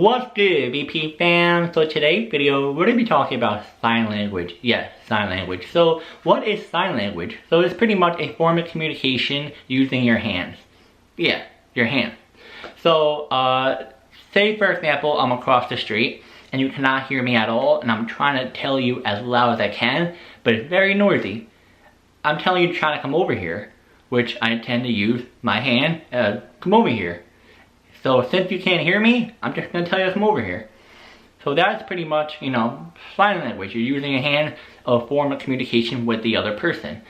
What's good, BP fam? So today's video, we're going to be talking about sign language. Yes, sign language. So what is sign language? So it's pretty much a form of communication using your hands. Yeah, your hands. So say for example, I'm across the street and you cannot hear me at all, and I'm trying to tell you as loud as I can, but it's very noisy. I'm telling you to try to come over here, which I tend to use my hand, come over here. So since you can't hear me, I'm just going to tell you to come over here. So that's pretty much, sign language. You're using your hand, a form of communication with the other person.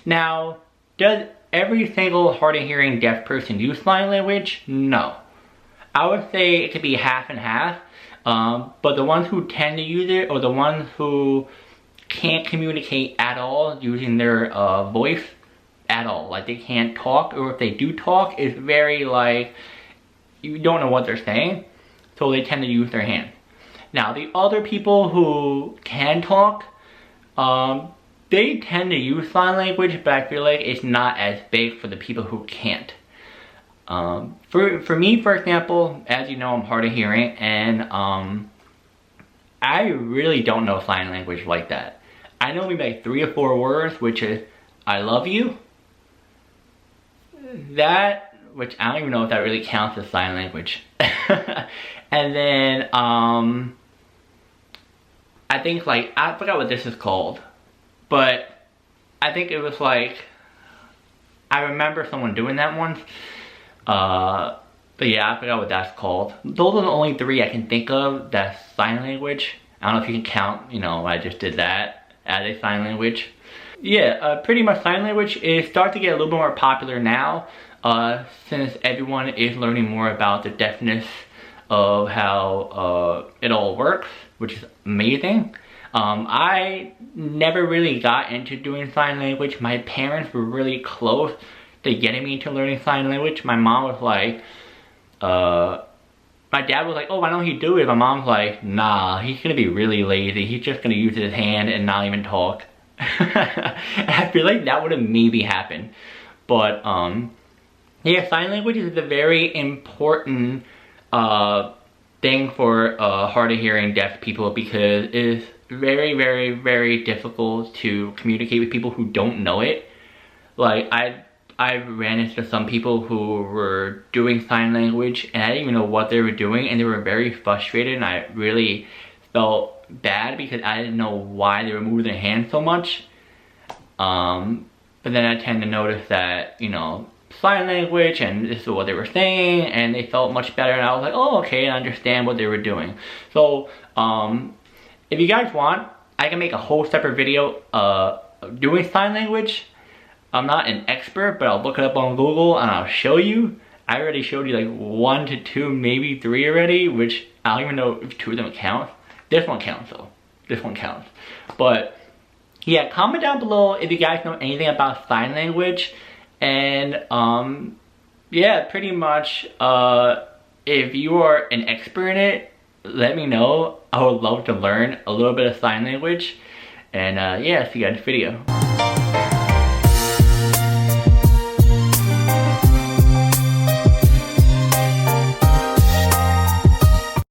Now, does every single hard of hearing deaf person use sign language? No. I would say it could be half and half. But the ones who tend to use it, or the ones who can't communicate at all using their voice at all, like they can't talk, or if they do talk, it's very like, you don't know what they're saying, so they tend to use their hands. Now, the other people who can talk, they tend to use sign language, but I feel like it's not as big for the people who can't. For me, for example, as you know, I'm hard of hearing, and I really don't know sign language like that. I know maybe like 3 or 4 words, which is, I love you. That, which I don't even know if that really counts as sign language. And then, I think like, I forgot what this is called, but I think it was like, I remember someone doing that once. But yeah, I forgot what that's called. Those are the only 3 I can think of that's sign language. I don't know if you can count, I just did that as a sign language. Yeah, pretty much sign language is starting to get a little bit more popular now. Since everyone is learning more about the deafness of how it all works, which is amazing. I never really got into doing sign language. My parents were really close to getting me into learning sign language. My mom was like, my dad was like, oh, why don't he do it? My mom's like, nah, he's gonna be really lazy. He's just gonna use his hand and not even talk. I feel like that would have maybe happened. But, yeah, sign language is a very important thing for hard of hearing deaf people, because it's very, very, very difficult to communicate with people who don't know it. Like, I ran into some people who were doing sign language and I didn't even know what they were doing, and they were very frustrated, and I really felt bad because I didn't know why they were moving their hands so much. But then I tend to notice that, sign language and this is what they were saying, and they felt much better, and I was like, oh, okay, I understand what they were doing. So if you guys want, I can make a whole separate video doing sign language. I'm not an expert, but I'll look it up on Google and I'll show you. I already showed you like 1 to 2, maybe 3 already, which I don't even know if 2 of them count. This one counts though. This one counts. But yeah, comment down below if you guys know anything about sign language. And yeah, pretty much if you are an expert in it, let me know. I would love to learn a little bit of sign language. And yeah, see you guys in the video.